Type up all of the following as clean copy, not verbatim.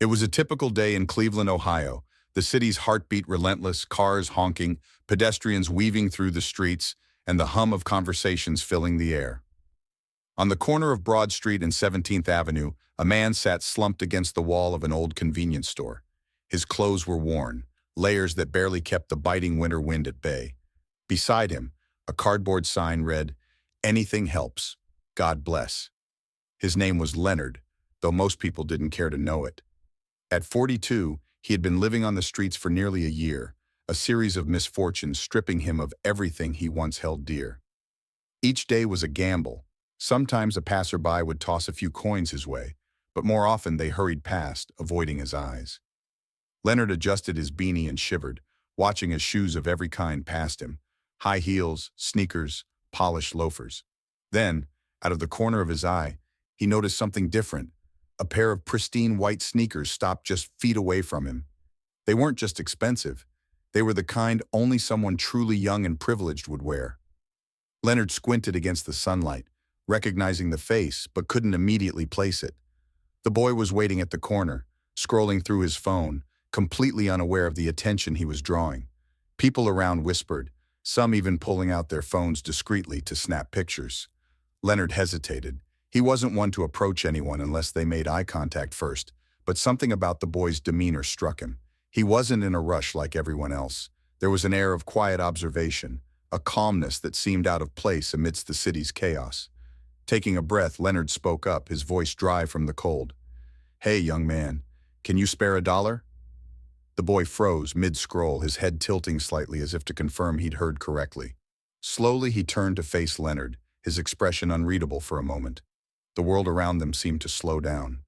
It was a typical day in Cleveland, Ohio, the city's heartbeat relentless, cars honking, pedestrians weaving through the streets, and the hum of conversations filling the air. On the corner of Broad Street and 17th Avenue, a man sat slumped against the wall of an old convenience store. His clothes were worn, layers that barely kept the biting winter wind at bay. Beside him, a cardboard sign read, "Anything helps. God bless." His name was Leonard, though most people didn't care to know it. At 42, he had been living on the streets for nearly a year, a series of misfortunes stripping him of everything he once held dear. Each day was a gamble. Sometimes a passerby would toss a few coins his way, but more often they hurried past, avoiding his eyes. Leonard adjusted his beanie and shivered, watching as shoes of every kind passed him, high heels, sneakers, polished loafers. Then, out of the corner of his eye, he noticed something different. A pair of pristine white sneakers stopped just feet away from him. They weren't just expensive. They were the kind only someone truly young and privileged would wear. Leonard squinted against the sunlight, recognizing the face, but couldn't immediately place it. The boy was waiting at the corner, scrolling through his phone, completely unaware of the attention he was drawing. People around whispered, some even pulling out their phones discreetly to snap pictures. Leonard hesitated. He wasn't one to approach anyone unless they made eye contact first, but something about the boy's demeanor struck him. He wasn't in a rush like everyone else. There was an air of quiet observation, a calmness that seemed out of place amidst the city's chaos. Taking a breath, Leonard spoke up, his voice dry from the cold. "Hey, young man, can you spare $1?" The boy froze mid-scroll, his head tilting slightly as if to confirm he'd heard correctly. Slowly, he turned to face Leonard, his expression unreadable for a moment. The world around them seemed to slow down.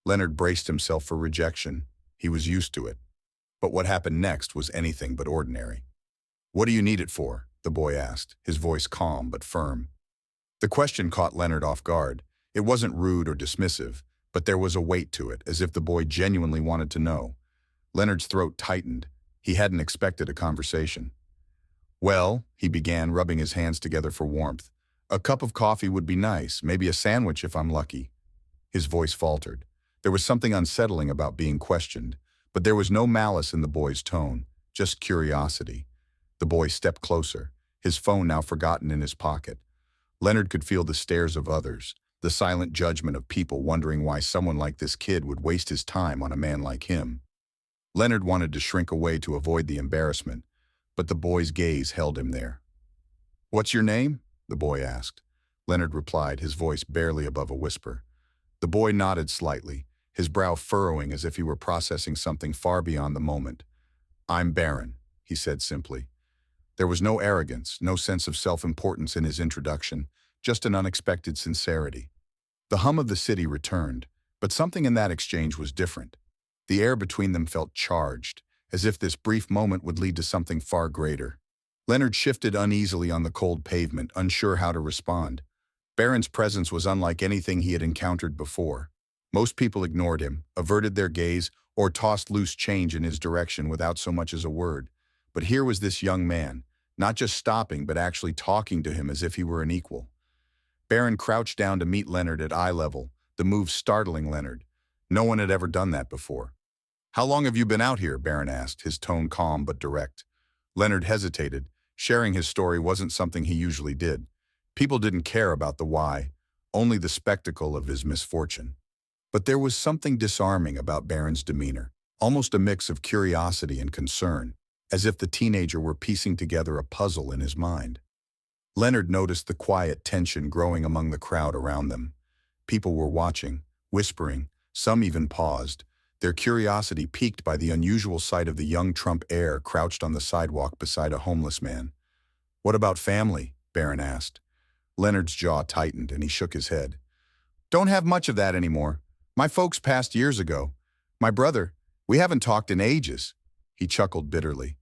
Leonard braced himself for rejection. He was used to it. But what happened next was anything but ordinary. "What do you need it for?" the boy asked, his voice calm but firm. The question caught Leonard off guard. It wasn't rude or dismissive, but there was a weight to it, as if the boy genuinely wanted to know. Leonard's throat tightened. He hadn't expected a conversation. "Well," he began, rubbing his hands together for warmth, "a cup of coffee would be nice, maybe a sandwich if I'm lucky." His voice faltered. There was something unsettling about being questioned, but there was no malice in the boy's tone, just curiosity. The boy stepped closer, his phone now forgotten in his pocket. Leonard could feel the stares of others, the silent judgment of people wondering why someone like this kid would waste his time on a man like him. Leonard wanted to shrink away to avoid the embarrassment, but the boy's gaze held him there. "What's your name?" the boy asked. Leonard replied, his voice barely above a whisper. The boy nodded slightly, his brow furrowing as if he were processing something far beyond the moment. "I'm Barron," he said simply. There was no arrogance, no sense of self-importance in his introduction, just an unexpected sincerity. The hum of the city returned, but something in that exchange was different. The air between them felt charged, as if this brief moment would lead to something far greater. Leonard shifted uneasily on the cold pavement, unsure how to respond. Barron's presence was unlike anything he had encountered before. Most people ignored him, averted their gaze, or tossed loose change in his direction without so much as a word. But here was this young man, not just stopping but actually talking to him as if he were an equal. Barron crouched down to meet Leonard at eye level, the move startling Leonard. No one had ever done that before. "How long have you been out here?" Barron asked, his tone calm but direct. Leonard hesitated. Sharing his story wasn't something he usually did. People didn't care about the why, only the spectacle of his misfortune. But there was something disarming about Barron's demeanor, almost a mix of curiosity and concern, as if the teenager were piecing together a puzzle in his mind. Leonard noticed the quiet tension growing among the crowd around them. People were watching, whispering, some even paused, their curiosity piqued by the unusual sight of the young Trump heir crouched on the sidewalk beside a homeless man. "What about family?" Barron asked. Leonard's jaw tightened and he shook his head. "Don't have much of that anymore. My folks passed years ago. My brother, we haven't talked in ages." He chuckled bitterly.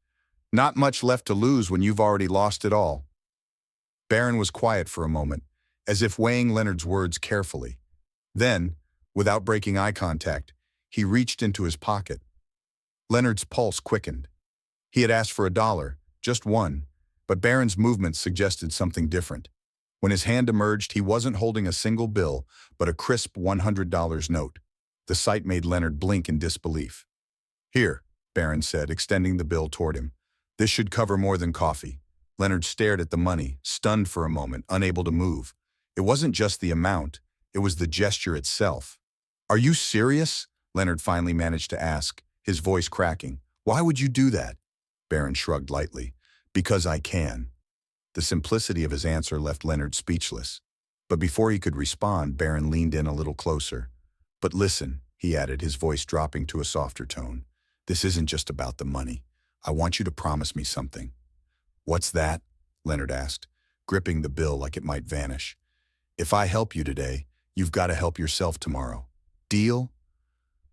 "Not much left to lose when you've already lost it all." Barron was quiet for a moment, as if weighing Leonard's words carefully. Then, without breaking eye contact, he reached into his pocket. Leonard's pulse quickened. He had asked for $1, just one, but Barron's movements suggested something different. When his hand emerged, he wasn't holding a single bill, but a crisp $100 note. The sight made Leonard blink in disbelief. "Here," Barron said, extending the bill toward him. "This should cover more than coffee." Leonard stared at the money, stunned for a moment, unable to move. It wasn't just the amount, it was the gesture itself. "Are you serious?" Leonard finally managed to ask, his voice cracking. "Why would you do that?" Barron shrugged lightly. "Because I can." The simplicity of his answer left Leonard speechless. But before he could respond, Barron leaned in a little closer. "But listen," he added, his voice dropping to a softer tone. "This isn't just about the money. I want you to promise me something." "What's that?" Leonard asked, gripping the bill like it might vanish. "If I help you today, you've got to help yourself tomorrow. Deal?"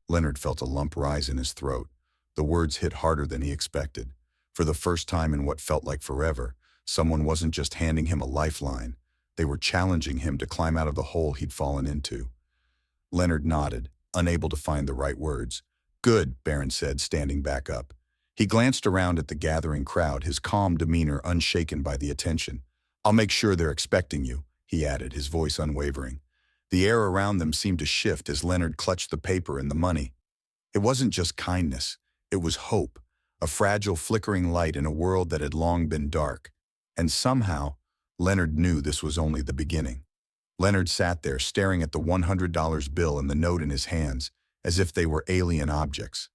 Leonard felt a lump rise in his throat. The words hit harder than he expected. For the first time in what felt like forever, someone wasn't just handing him a lifeline. They were challenging him to climb out of the hole he'd fallen into. Leonard nodded, unable to find the right words. "Good," Barron said, standing back up. He glanced around at the gathering crowd, his calm demeanor unshaken by the attention. "I'll make sure they're expecting you," he added, his voice unwavering. The air around them seemed to shift as Leonard clutched the paper and the money. It wasn't just kindness, it was hope, a fragile flickering light in a world that had long been dark. And somehow, Leonard knew this was only the beginning. Leonard sat there staring at the $100 bill and the note in his hands, as if they were alien objects.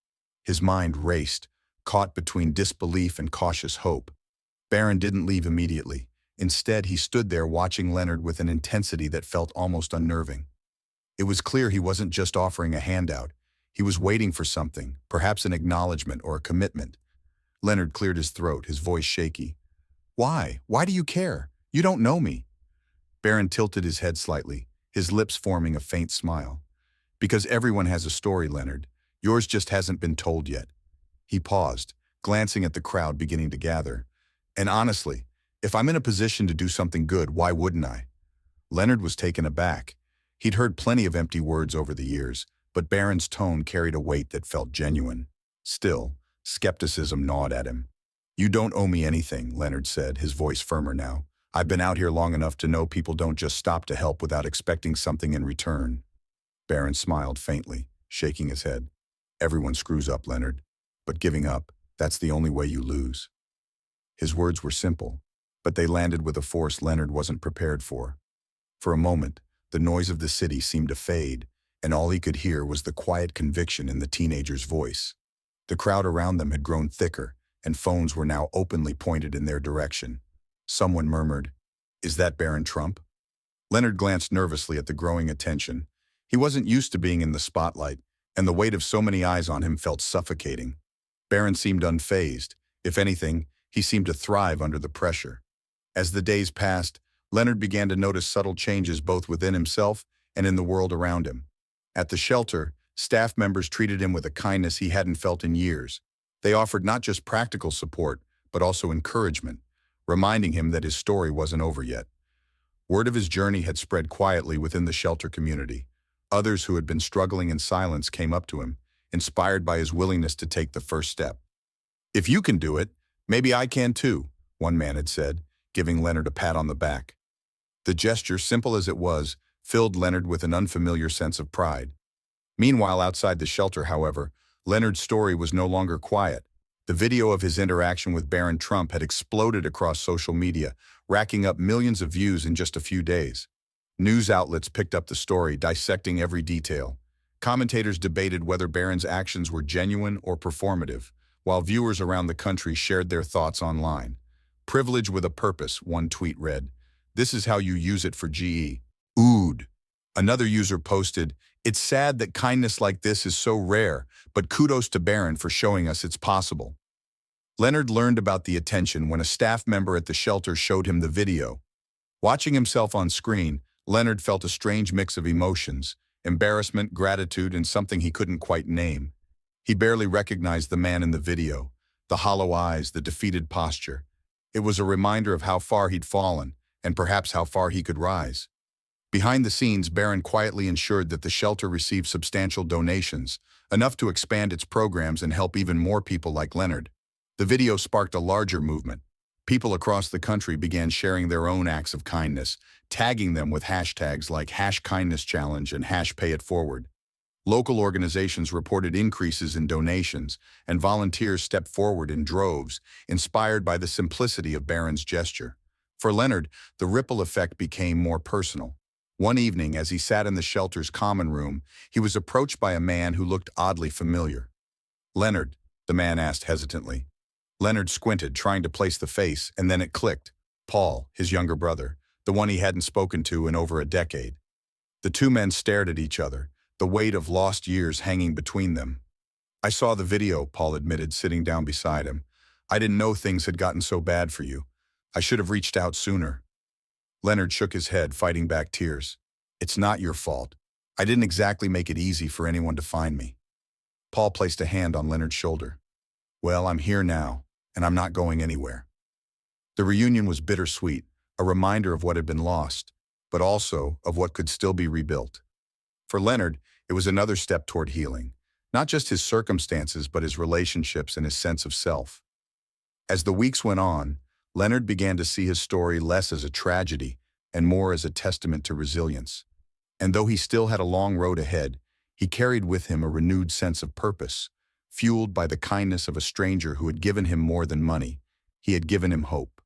His mind raced, caught between disbelief and cautious hope. Barron didn't leave immediately. Instead, he stood there watching Leonard with an intensity that felt almost unnerving. It was clear he wasn't just offering a handout. He was waiting for something, perhaps an acknowledgement or a commitment. Leonard cleared his throat, his voice shaky. "Why? Why do you care? You don't know me." Barron tilted his head slightly, his lips forming a faint smile. "Because everyone has a story, Leonard. Yours just hasn't been told yet." He paused, glancing at the crowd beginning to gather. "And honestly, if I'm in a position to do something good, why wouldn't I?" Leonard was taken aback. He'd heard plenty of empty words over the years, but Barron's tone carried a weight that felt genuine. Still, skepticism gnawed at him. "You don't owe me anything," Leonard said, his voice firmer now. "I've been out here long enough to know people don't just stop to help without expecting something in return." Barron smiled faintly, shaking his head. "Everyone screws up, Leonard. But giving up, that's the only way you lose." His words were simple, but they landed with a force Leonard wasn't prepared for. For a moment, the noise of the city seemed to fade, and all he could hear was the quiet conviction in the teenager's voice. The crowd around them had grown thicker, and phones were now openly pointed in their direction. Someone murmured, "Is that Barron Trump?" Leonard glanced nervously at the growing attention. He wasn't used to being in the spotlight, and the weight of so many eyes on him felt suffocating. Barron seemed unfazed. If anything, he seemed to thrive under the pressure. As the days passed, Leonard began to notice subtle changes both within himself and in the world around him. At the shelter, staff members treated him with a kindness he hadn't felt in years. They offered not just practical support, but also encouragement, reminding him that his story wasn't over yet. Word of his journey had spread quietly within the shelter community. Others who had been struggling in silence came up to him, inspired by his willingness to take the first step. "If you can do it, maybe I can too," one man had said, giving Leonard a pat on the back. The gesture, simple as it was, filled Leonard with an unfamiliar sense of pride. Meanwhile, outside the shelter, however, Leonard's story was no longer quiet. The video of his interaction with Barron Trump had exploded across social media, racking up millions of views in just a few days. News outlets picked up the story, dissecting every detail. Commentators debated whether Barron's actions were genuine or performative, while viewers around the country shared their thoughts online. "Privilege with a purpose," one tweet read. "This is how you use it for GE. Ood." Another user posted, "It's sad that kindness like this is so rare, but kudos to Barron for showing us it's possible." Leonard learned about the attention when a staff member at the shelter showed him the video. Watching himself on screen, Leonard felt a strange mix of emotions, embarrassment, gratitude, and something he couldn't quite name. He barely recognized the man in the video, the hollow eyes, the defeated posture. It was a reminder of how far he'd fallen, and perhaps how far he could rise. Behind the scenes, Barron quietly ensured that the shelter received substantial donations, enough to expand its programs and help even more people like Leonard. The video sparked a larger movement. People across the country began sharing their own acts of kindness, tagging them with hashtags like #KindnessChallenge and #PayItForward. Local organizations reported increases in donations, and volunteers stepped forward in droves, inspired by the simplicity of Barron's gesture. For Leonard, the ripple effect became more personal. One evening, as he sat in the shelter's common room, he was approached by a man who looked oddly familiar. "Leonard," the man asked hesitantly. Leonard squinted, trying to place the face, and then it clicked. Paul, his younger brother, the one he hadn't spoken to in over a decade. The two men stared at each other, the weight of lost years hanging between them. "I saw the video," Paul admitted, sitting down beside him. "I didn't know things had gotten so bad for you. I should have reached out sooner." Leonard shook his head, fighting back tears. "It's not your fault. I didn't exactly make it easy for anyone to find me." Paul placed a hand on Leonard's shoulder. "Well, I'm here now, and I'm not going anywhere." The reunion was bittersweet, a reminder of what had been lost, but also of what could still be rebuilt. For Leonard, it was another step toward healing, not just his circumstances, but his relationships and his sense of self. As the weeks went on, Leonard began to see his story less as a tragedy and more as a testament to resilience. And though he still had a long road ahead, he carried with him a renewed sense of purpose, fueled by the kindness of a stranger who had given him more than money. He had given him hope.